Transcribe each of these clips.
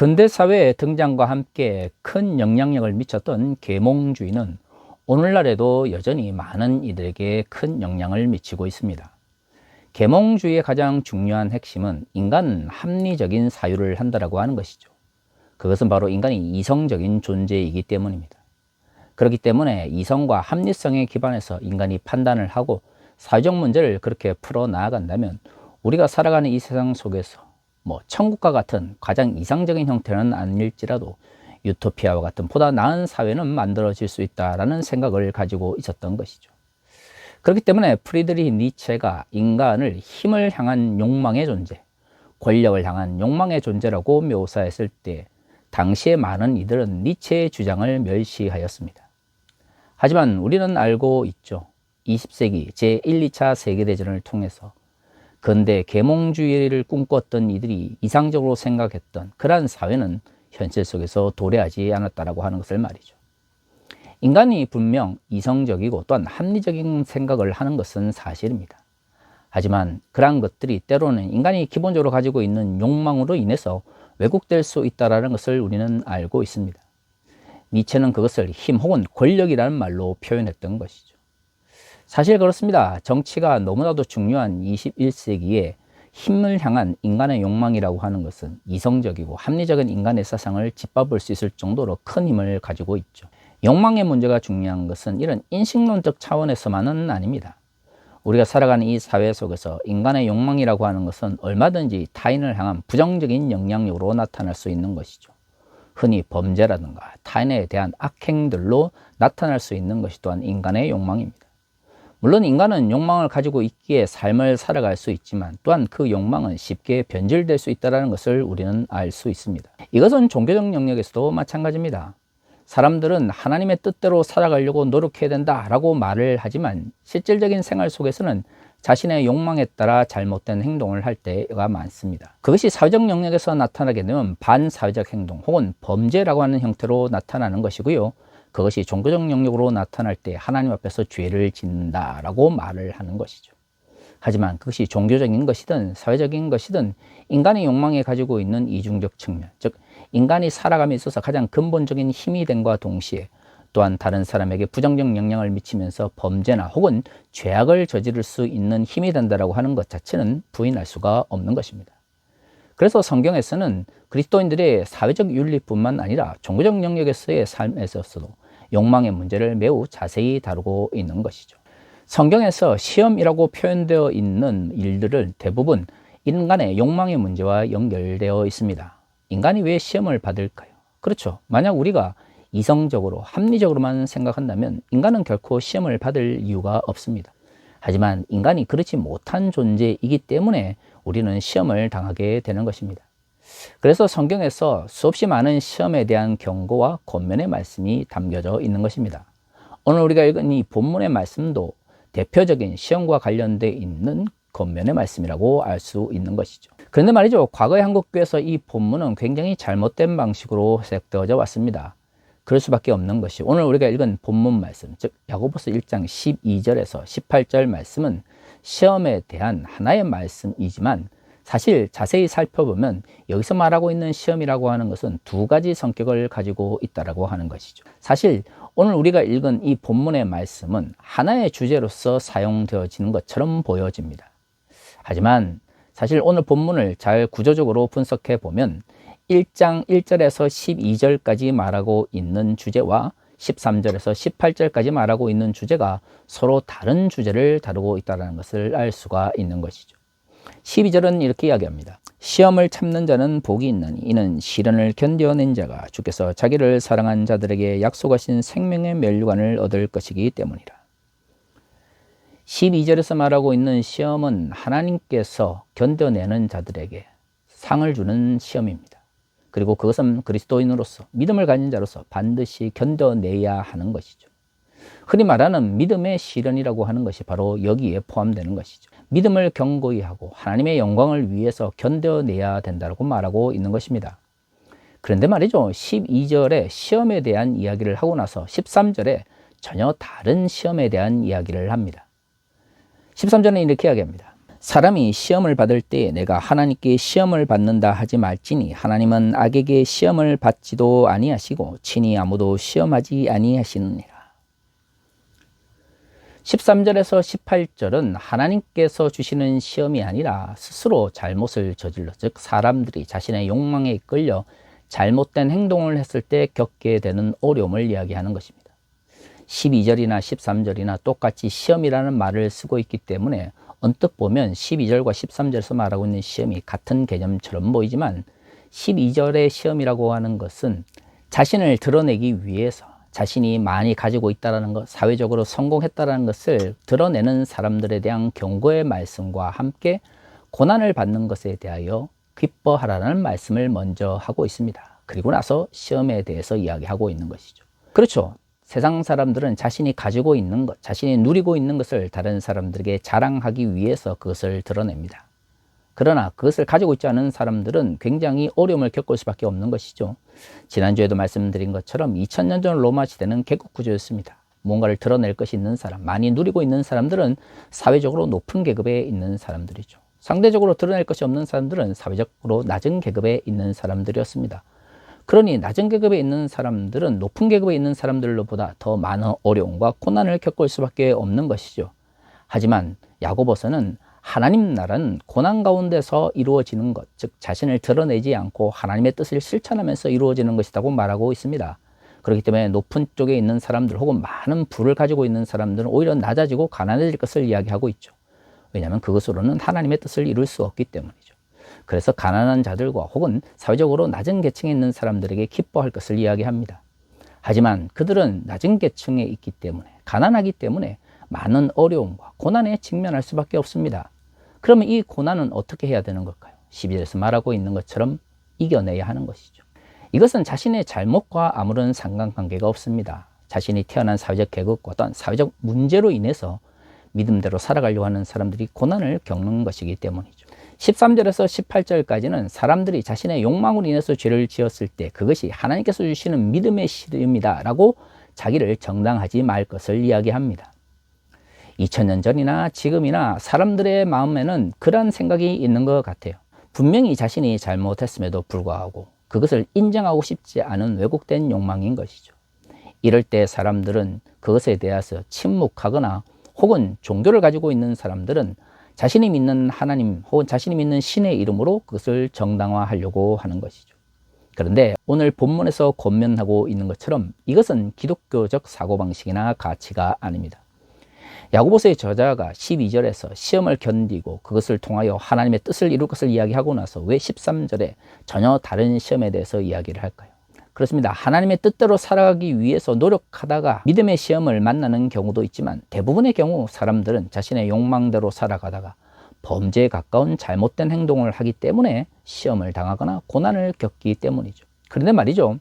근대 사회의 등장과 함께 큰 영향력을 미쳤던 계몽주의는 오늘날에도 여전히 많은 이들에게 큰 영향을 미치고 있습니다. 계몽주의의 가장 중요한 핵심은 인간은 합리적인 사유를 한다라고 하는 것이죠. 그것은 바로 인간이 이성적인 존재이기 때문입니다. 그렇기 때문에 이성과 합리성에 기반해서 인간이 판단을 하고 사회적 문제를 그렇게 풀어 나아간다면 우리가 살아가는 이 세상 속에서 천국과 같은 가장 이상적인 형태는 아닐지라도 유토피아와 같은 보다 나은 사회는 만들어질 수 있다라는 생각을 가지고 있었던 것이죠. 그렇기 때문에 프리드리히 니체가 인간을 힘을 향한 욕망의 존재, 권력을 향한 욕망의 존재라고 묘사했을 때 당시의 많은 이들은 니체의 주장을 멸시하였습니다. 하지만 우리는 알고 있죠. 20세기 제1, 2차 세계대전을 통해서 근대 계몽주의를 꿈꿨던 이들이 이상적으로 생각했던 그러한 사회는 현실 속에서 도래하지 않았다라고 하는 것을 말이죠. 인간이 분명 이성적이고 또한 합리적인 생각을 하는 것은 사실입니다. 하지만 그러한 것들이 때로는 인간이 기본적으로 가지고 있는 욕망으로 인해서 왜곡될 수 있다는 것을 우리는 알고 있습니다. 니체는 그것을 힘 혹은 권력이라는 말로 표현했던 것이죠. 사실 그렇습니다. 정치가 너무나도 중요한 21세기에 힘을 향한 인간의 욕망이라고 하는 것은 이성적이고 합리적인 인간의 사상을 짓밟을 수 있을 정도로 큰 힘을 가지고 있죠. 욕망의 문제가 중요한 것은 이런 인식론적 차원에서만은 아닙니다. 우리가 살아가는 이 사회 속에서 인간의 욕망이라고 하는 것은 얼마든지 타인을 향한 부정적인 영향력으로 나타날 수 있는 것이죠. 흔히 범죄라든가 타인에 대한 악행들로 나타날 수 있는 것이 또한 인간의 욕망입니다. 물론 인간은 욕망을 가지고 있기에 삶을 살아갈 수 있지만 또한 그 욕망은 쉽게 변질될 수 있다는 것을 우리는 알 수 있습니다. 이것은 종교적 영역에서도 마찬가지입니다. 사람들은 하나님의 뜻대로 살아가려고 노력해야 된다라고 말을 하지만 실질적인 생활 속에서는 자신의 욕망에 따라 잘못된 행동을 할 때가 많습니다. 그것이 사회적 영역에서 나타나게 되면 반사회적 행동 혹은 범죄라고 하는 형태로 나타나는 것이고요. 그것이 종교적 영역으로 나타날 때 하나님 앞에서 죄를 짓는다라고 말을 하는 것이죠. 하지만 그것이 종교적인 것이든 사회적인 것이든 인간의 욕망에 가지고 있는 이중적 측면, 즉 인간이 살아감에 있어서 가장 근본적인 힘이 됨과 동시에 또한 다른 사람에게 부정적 영향을 미치면서 범죄나 혹은 죄악을 저지를 수 있는 힘이 된다라고 하는 것 자체는 부인할 수가 없는 것입니다. 그래서 성경에서는 그리스도인들의 사회적 윤리뿐만 아니라 종교적 영역에서의 삶에 있어서도 욕망의 문제를 매우 자세히 다루고 있는 것이죠. 성경에서 시험이라고 표현되어 있는 일들은 대부분 인간의 욕망의 문제와 연결되어 있습니다. 인간이 왜 시험을 받을까요? 그렇죠. 만약 우리가 이성적으로 합리적으로만 생각한다면 인간은 결코 시험을 받을 이유가 없습니다. 하지만 인간이 그렇지 못한 존재이기 때문에 우리는 시험을 당하게 되는 것입니다. 그래서 성경에서 수없이 많은 시험에 대한 경고와 권면의 말씀이 담겨져 있는 것입니다. 오늘 우리가 읽은 이 본문의 말씀도 대표적인 시험과 관련되어 있는 권면의 말씀이라고 알 수 있는 것이죠. 그런데 말이죠, 과거의 한국교회에서 이 본문은 굉장히 잘못된 방식으로 해석되어져 왔습니다. 그럴 수밖에 없는 것이 오늘 우리가 읽은 본문 말씀, 즉 야고보서 1장 12절에서 18절 말씀은 시험에 대한 하나의 말씀이지만 사실 자세히 살펴보면 여기서 말하고 있는 시험이라고 하는 것은 두 가지 성격을 가지고 있다라고 하는 것이죠. 사실 오늘 우리가 읽은 이 본문의 말씀은 하나의 주제로서 사용되어지는 것처럼 보여집니다. 하지만 사실 오늘 본문을 잘 구조적으로 분석해 보면 1장 1절에서 12절까지 말하고 있는 주제와 13절에서 18절까지 말하고 있는 주제가 서로 다른 주제를 다루고 있다는 것을 알 수가 있는 것이죠. 12절은 이렇게 이야기합니다. 시험을 참는 자는 복이 있나니 이는 시련을 견뎌낸 자가 주께서 자기를 사랑한 자들에게 약속하신 생명의 면류관을 얻을 것이기 때문이라. 12절에서 말하고 있는 시험은 하나님께서 견뎌내는 자들에게 상을 주는 시험입니다. 그리고 그것은 그리스도인으로서 믿음을 가진 자로서 반드시 견뎌내야 하는 것이죠. 흔히 말하는 믿음의 시련이라고 하는 것이 바로 여기에 포함되는 것이죠. 믿음을 견고히 하고 하나님의 영광을 위해서 견뎌내야 된다고 말하고 있는 것입니다. 그런데 말이죠, 12절에 시험에 대한 이야기를 하고 나서 13절에 전혀 다른 시험에 대한 이야기를 합니다. 13절은 이렇게 이야기합니다. 사람이 시험을 받을 때 내가 하나님께 시험을 받는다 하지 말지니 하나님은 악에게 시험을 받지도 아니하시고 친히 아무도 시험하지 아니하시느니라. 13절에서 18절은 하나님께서 주시는 시험이 아니라 스스로 잘못을 저질러, 즉 사람들이 자신의 욕망에 이끌려 잘못된 행동을 했을 때 겪게 되는 어려움을 이야기하는 것입니다. 12절이나 13절이나 똑같이 시험이라는 말을 쓰고 있기 때문에 언뜻 보면 12절과 13절에서 말하고 있는 시험이 같은 개념처럼 보이지만 12절의 시험이라고 하는 것은 자신을 드러내기 위해서 자신이 많이 가지고 있다는 것, 사회적으로 성공했다는 것을 드러내는 사람들에 대한 경고의 말씀과 함께 고난을 받는 것에 대하여 기뻐하라는 말씀을 먼저 하고 있습니다. 그리고 나서 시험에 대해서 이야기하고 있는 것이죠. 그렇죠. 세상 사람들은 자신이 가지고 있는 것, 자신이 누리고 있는 것을 다른 사람들에게 자랑하기 위해서 그것을 드러냅니다. 그러나 그것을 가지고 있지 않은 사람들은 굉장히 어려움을 겪을 수밖에 없는 것이죠. 지난주에도 말씀드린 것처럼 2000년 전 로마 시대는 계급 구조였습니다. 뭔가를 드러낼 것이 있는 사람, 많이 누리고 있는 사람들은 사회적으로 높은 계급에 있는 사람들이죠. 상대적으로 드러낼 것이 없는 사람들은 사회적으로 낮은 계급에 있는 사람들이었습니다. 그러니 낮은 계급에 있는 사람들은 높은 계급에 있는 사람들보다 더 많은 어려움과 고난을 겪을 수밖에 없는 것이죠. 하지만 야고보서는 하나님 나라는 고난 가운데서 이루어지는 것, 즉 자신을 드러내지 않고 하나님의 뜻을 실천하면서 이루어지는 것이라고 말하고 있습니다. 그렇기 때문에 높은 쪽에 있는 사람들 혹은 많은 부를 가지고 있는 사람들은 오히려 낮아지고 가난해질 것을 이야기하고 있죠. 왜냐하면 그것으로는 하나님의 뜻을 이룰 수 없기 때문이죠. 그래서 가난한 자들과 혹은 사회적으로 낮은 계층에 있는 사람들에게 기뻐할 것을 이야기합니다. 하지만 그들은 낮은 계층에 있기 때문에, 가난하기 때문에 많은 어려움과 고난에 직면할 수밖에 없습니다. 그러면 이 고난은 어떻게 해야 되는 걸까요? 12절에서 말하고 있는 것처럼 이겨내야 하는 것이죠. 이것은 자신의 잘못과 아무런 상관관계가 없습니다. 자신이 태어난 사회적 계급과 어떤 사회적 문제로 인해서 믿음대로 살아가려고 하는 사람들이 고난을 겪는 것이기 때문이죠. 13절에서 18절까지는 사람들이 자신의 욕망으로 인해서 죄를 지었을 때 그것이 하나님께서 주시는 믿음의 시름이다 라고 자기를 정당하지 말 것을 이야기합니다. 2000년 전이나 지금이나 사람들의 마음에는 그런 생각이 있는 것 같아요. 분명히 자신이 잘못했음에도 불구하고 그것을 인정하고 싶지 않은 왜곡된 욕망인 것이죠. 이럴 때 사람들은 그것에 대해서 침묵하거나 혹은 종교를 가지고 있는 사람들은 자신이 믿는 하나님 혹은 자신이 믿는 신의 이름으로 그것을 정당화하려고 하는 것이죠. 그런데 오늘 본문에서 권면하고 있는 것처럼 이것은 기독교적 사고방식이나 가치가 아닙니다. 야고보서의 저자가 12절에서 시험을 견디고 그것을 통하여 하나님의 뜻을 이룰 것을 이야기하고 나서 왜 13절에 전혀 다른 시험에 대해서 이야기를 할까요? 그렇습니다. 하나님의 뜻대로 살아가기 위해서 노력하다가 믿음의 시험을 만나는 경우도 있지만 대부분의 경우 사람들은 자신의 욕망대로 살아가다가 범죄에 가까운 잘못된 행동을 하기 때문에 시험을 당하거나 고난을 겪기 때문이죠. 그런데 말이죠.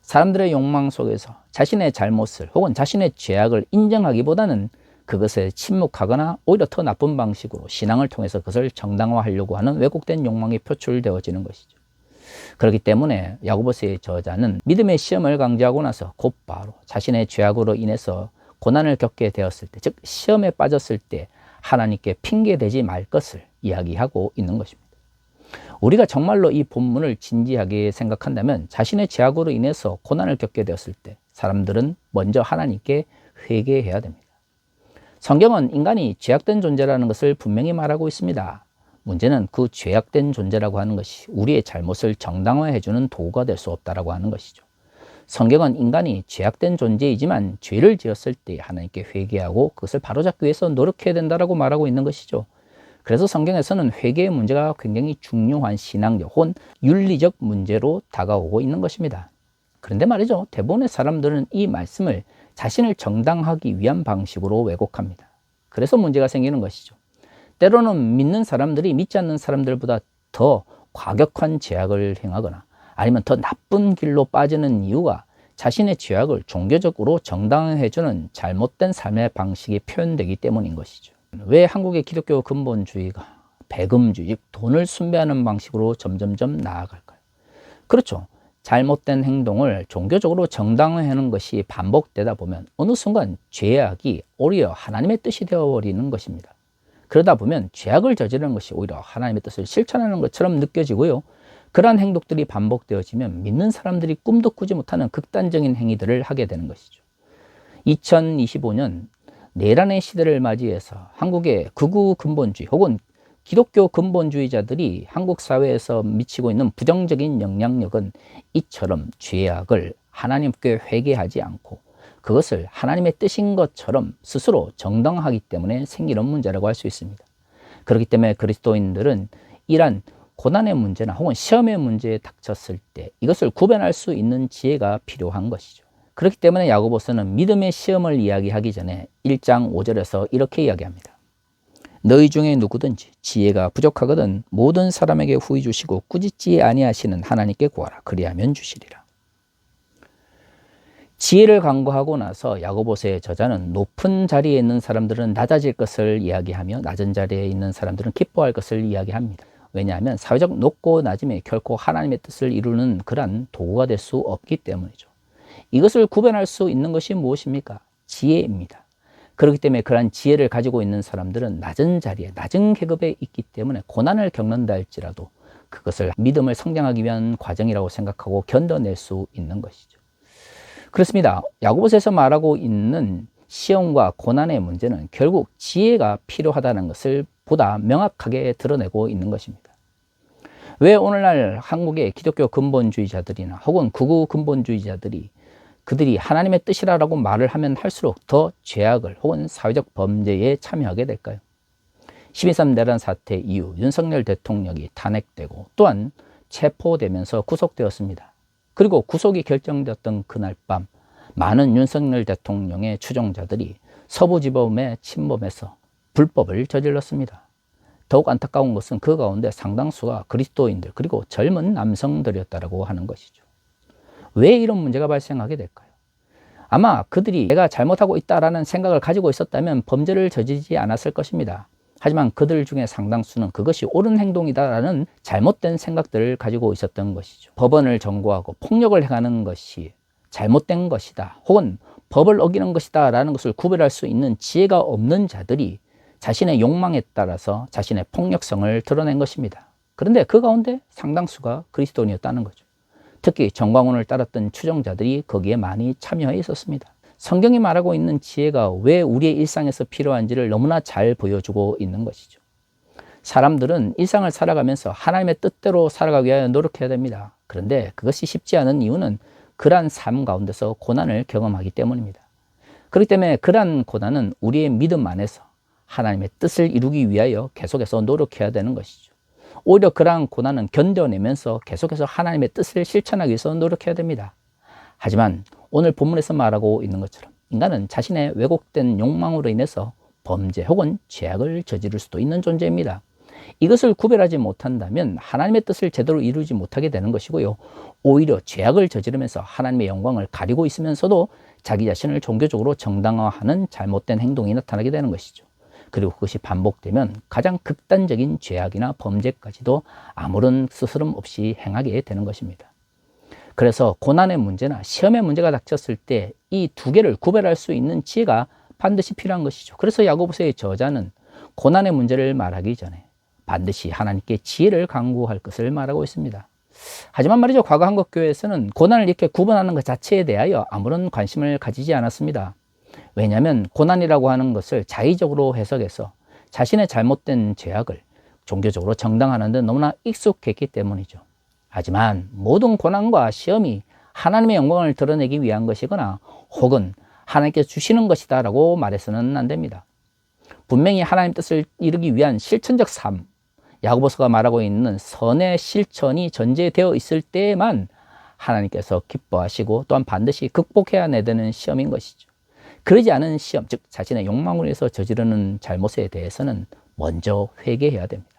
사람들의 욕망 속에서 자신의 잘못을 혹은 자신의 죄악을 인정하기보다는 그것에 침묵하거나 오히려 더 나쁜 방식으로 신앙을 통해서 그것을 정당화하려고 하는 왜곡된 욕망이 표출되어지는 것이죠. 그렇기 때문에 야고보서의 저자는 믿음의 시험을 강조하고 나서 곧바로 자신의 죄악으로 인해서 고난을 겪게 되었을 때, 즉 시험에 빠졌을 때 하나님께 핑계대지 말 것을 이야기하고 있는 것입니다. 우리가 정말로 이 본문을 진지하게 생각한다면 자신의 죄악으로 인해서 고난을 겪게 되었을 때 사람들은 먼저 하나님께 회개해야 됩니다. 성경은 인간이 죄악된 존재라는 것을 분명히 말하고 있습니다. 문제는 그 죄악된 존재라고 하는 것이 우리의 잘못을 정당화해주는 도구가 될 수 없다라고 하는 것이죠. 성경은 인간이 죄악된 존재이지만 죄를 지었을 때 하나님께 회개하고 그것을 바로잡기 위해서 노력해야 된다라고 말하고 있는 것이죠. 그래서 성경에서는 회개의 문제가 굉장히 중요한 신앙적 혹은 윤리적 문제로 다가오고 있는 것입니다. 그런데 말이죠. 대부분의 사람들은 이 말씀을 자신을 정당하기 위한 방식으로 왜곡합니다. 그래서 문제가 생기는 것이죠. 때로는 믿는 사람들이 믿지 않는 사람들보다 더 과격한 죄악을 행하거나 아니면 더 나쁜 길로 빠지는 이유가 자신의 죄악을 종교적으로 정당화해주는 잘못된 삶의 방식이 표현되기 때문인 것이죠. 왜 한국의 기독교 근본주의가 배금주의, 돈을 숭배하는 방식으로 점점점 나아갈까요? 그렇죠. 잘못된 행동을 종교적으로 정당화하는 것이 반복되다 보면 어느 순간 죄악이 오히려 하나님의 뜻이 되어버리는 것입니다. 그러다 보면 죄악을 저지르는 것이 오히려 하나님의 뜻을 실천하는 것처럼 느껴지고요. 그러한 행동들이 반복되어지면 믿는 사람들이 꿈도 꾸지 못하는 극단적인 행위들을 하게 되는 것이죠. 2025년 내란의 시대를 맞이해서 한국의 극우 근본주의 혹은 기독교 근본주의자들이 한국 사회에서 미치고 있는 부정적인 영향력은 이처럼 죄악을 하나님께 회개하지 않고 그것을 하나님의 뜻인 것처럼 스스로 정당화하기 때문에 생기는 문제라고 할 수 있습니다. 그렇기 때문에 그리스도인들은 이러한 고난의 문제나 혹은 시험의 문제에 닥쳤을 때 이것을 구별할 수 있는 지혜가 필요한 것이죠. 그렇기 때문에 야고보서는 믿음의 시험을 이야기하기 전에 1장 5절에서 이렇게 이야기합니다. 너희 중에 누구든지 지혜가 부족하거든 모든 사람에게 후히 주시고 꾸짖지 아니하시는 하나님께 구하라. 그리하면 주시리라. 지혜를 간구하고 나서 야고보서의 저자는 높은 자리에 있는 사람들은 낮아질 것을 이야기하며 낮은 자리에 있는 사람들은 기뻐할 것을 이야기합니다. 왜냐하면 사회적 높고 낮음이 결코 하나님의 뜻을 이루는 그러한 도구가 될 수 없기 때문이죠. 이것을 구별할 수 있는 것이 무엇입니까? 지혜입니다. 그렇기 때문에 그러한 지혜를 가지고 있는 사람들은 낮은 자리에, 낮은 계급에 있기 때문에 고난을 겪는다 할지라도 그것을 믿음을 성장하기 위한 과정이라고 생각하고 견뎌낼 수 있는 것이죠. 그렇습니다. 야고보서에서 말하고 있는 시험과 고난의 문제는 결국 지혜가 필요하다는 것을 보다 명확하게 드러내고 있는 것입니다. 왜 오늘날 한국의 기독교 근본주의자들이나 혹은 극우 근본주의자들이 그들이 하나님의 뜻이라고 말을 하면 할수록 더 죄악을 혹은 사회적 범죄에 참여하게 될까요? 12.3 내란 사태 이후 윤석열 대통령이 탄핵되고 또한 체포되면서 구속되었습니다. 그리고 구속이 결정되었던 그날 밤 많은 윤석열 대통령의 추종자들이 서부지법에 침범해서 불법을 저질렀습니다. 더욱 안타까운 것은 그 가운데 상당수가 그리스도인들 그리고 젊은 남성들이었다고 하는 것이죠. 왜 이런 문제가 발생하게 될까요? 아마 그들이 내가 잘못하고 있다라는 생각을 가지고 있었다면 범죄를 저지르지 않았을 것입니다. 하지만 그들 중에 상당수는 그것이 옳은 행동이다라는 잘못된 생각들을 가지고 있었던 것이죠. 법원을 전고하고 폭력을 행하는 것이 잘못된 것이다 혹은 법을 어기는 것이다 라는 것을 구별할 수 있는 지혜가 없는 자들이 자신의 욕망에 따라서 자신의 폭력성을 드러낸 것입니다. 그런데 그 가운데 상당수가 그리스도인이었다는 거죠. 특히 정광훈을 따랐던 추종자들이 거기에 많이 참여해 있었습니다. 성경이 말하고 있는 지혜가 왜 우리의 일상에서 필요한지를 너무나 잘 보여주고 있는 것이죠. 사람들은 일상을 살아가면서 하나님의 뜻대로 살아가기 위하여 노력해야 됩니다. 그런데 그것이 쉽지 않은 이유는 그러한 삶 가운데서 고난을 경험하기 때문입니다. 그렇기 때문에 그러한 고난은 우리의 믿음 안에서 하나님의 뜻을 이루기 위하여 계속해서 노력해야 되는 것이죠. 오히려 그러한 고난은 견뎌내면서 계속해서 하나님의 뜻을 실천하기 위해서 노력해야 됩니다. 하지만 오늘 본문에서 말하고 있는 것처럼 인간은 자신의 왜곡된 욕망으로 인해서 범죄 혹은 죄악을 저지를 수도 있는 존재입니다. 이것을 구별하지 못한다면 하나님의 뜻을 제대로 이루지 못하게 되는 것이고요. 오히려 죄악을 저지르면서 하나님의 영광을 가리고 있으면서도 자기 자신을 종교적으로 정당화하는 잘못된 행동이 나타나게 되는 것이죠. 그리고 그것이 반복되면 가장 극단적인 죄악이나 범죄까지도 아무런 스스럼 없이 행하게 되는 것입니다. 그래서 고난의 문제나 시험의 문제가 닥쳤을 때 이 두 개를 구별할 수 있는 지혜가 반드시 필요한 것이죠. 그래서 야고보서의 저자는 고난의 문제를 말하기 전에 반드시 하나님께 지혜를 간구할 것을 말하고 있습니다. 하지만 말이죠, 과거 한국교회에서는 고난을 이렇게 구분하는 것 자체에 대하여 아무런 관심을 가지지 않았습니다. 왜냐하면 고난이라고 하는 것을 자의적으로 해석해서 자신의 잘못된 죄악을 종교적으로 정당화하는 데 너무나 익숙했기 때문이죠. 하지만 모든 고난과 시험이 하나님의 영광을 드러내기 위한 것이거나 혹은 하나님께서 주시는 것이다 라고 말해서는 안 됩니다. 분명히 하나님 뜻을 이루기 위한 실천적 삶, 야고보서가 말하고 있는 선의 실천이 전제되어 있을 때에만 하나님께서 기뻐하시고 또한 반드시 극복해야 되는 시험인 것이죠. 그러지 않은 시험, 즉 자신의 욕망을 위해서 저지르는 잘못에 대해서는 먼저 회개해야 됩니다.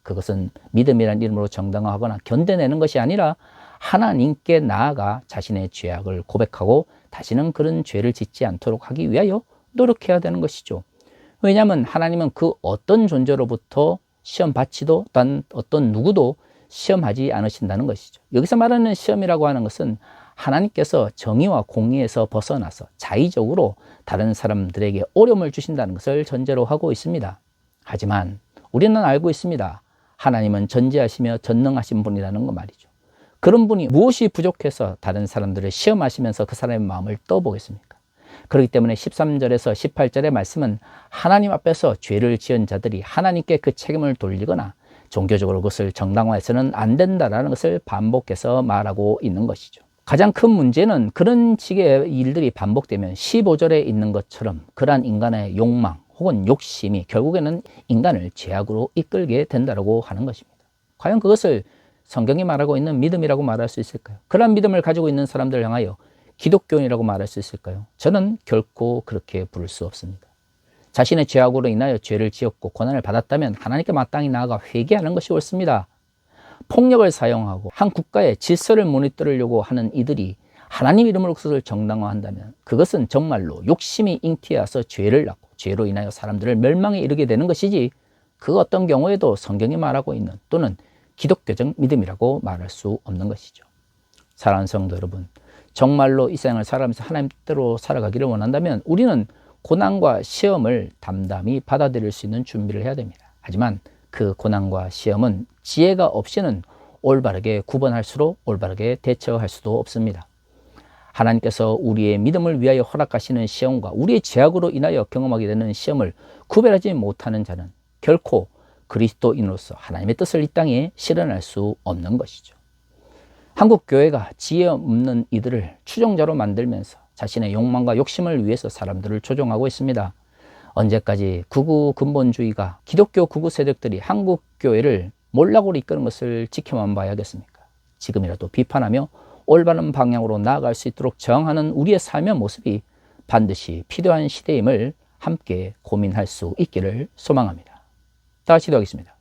그것은 믿음이라는 이름으로 정당화하거나 견뎌내는 것이 아니라 하나님께 나아가 자신의 죄악을 고백하고 다시는 그런 죄를 짓지 않도록 하기 위하여 노력해야 되는 것이죠. 왜냐하면 하나님은 그 어떤 존재로부터 시험 받지도 단 어떤 누구도 시험하지 않으신다는 것이죠. 여기서 말하는 시험이라고 하는 것은 하나님께서 정의와 공의에서 벗어나서 자의적으로 다른 사람들에게 어려움을 주신다는 것을 전제로 하고 있습니다. 하지만 우리는 알고 있습니다. 하나님은 전지하시며 전능하신 분이라는 거 말이죠. 그런 분이 무엇이 부족해서 다른 사람들을 시험하시면서 그 사람의 마음을 떠보겠습니까? 그렇기 때문에 13절에서 18절의 말씀은 하나님 앞에서 죄를 지은 자들이 하나님께 그 책임을 돌리거나 종교적으로 그것을 정당화해서는 안 된다는 것을 반복해서 말하고 있는 것이죠. 가장 큰 문제는 그런 식의 일들이 반복되면 15절에 있는 것처럼 그러한 인간의 욕망 혹은 욕심이 결국에는 인간을 죄악으로 이끌게 된다고 하는 것입니다. 과연 그것을 성경이 말하고 있는 믿음이라고 말할 수 있을까요? 그러한 믿음을 가지고 있는 사람들을 향하여 기독교인이라고 말할 수 있을까요? 저는 결코 그렇게 부를 수 없습니다. 자신의 죄악으로 인하여 죄를 지었고 고난을 받았다면 하나님께 마땅히 나아가 회개하는 것이 옳습니다. 폭력을 사용하고 한 국가의 질서를 무너뜨리려고 하는 이들이 하나님 이름으로 그것을 정당화한다면 그것은 정말로 욕심이 잉태해서 죄를 낳고 죄로 인하여 사람들을 멸망에 이르게 되는 것이지, 그 어떤 경우에도 성경이 말하고 있는 또는 기독교적 믿음이라고 말할 수 없는 것이죠. 사랑하는 성도 여러분, 정말로 이 세상을 살아가면서 하나님 뜻대로 살아가기를 원한다면 우리는 고난과 시험을 담담히 받아들일 수 있는 준비를 해야 됩니다. 하지만 그 고난과 시험은 지혜가 없이는 올바르게 구분할수록 올바르게 대처할 수도 없습니다. 하나님께서 우리의 믿음을 위하여 허락하시는 시험과 우리의 죄악으로 인하여 경험하게 되는 시험을 구별하지 못하는 자는 결코 그리스도인으로서 하나님의 뜻을 이 땅에 실현할 수 없는 것이죠. 한국 교회가 지혜 없는 이들을 추종자로 만들면서 자신의 욕망과 욕심을 위해서 사람들을 조종하고 있습니다. 언제까지 극우 근본주의가 기독교 극우 세력들이 한국 교회를 몰락으로 이끄는 것을 지켜만 봐야겠습니까? 지금이라도 비판하며 올바른 방향으로 나아갈 수 있도록 저항하는 우리의 삶의 모습이 반드시 필요한 시대임을 함께 고민할 수 있기를 소망합니다. 다시 기도하겠습니다.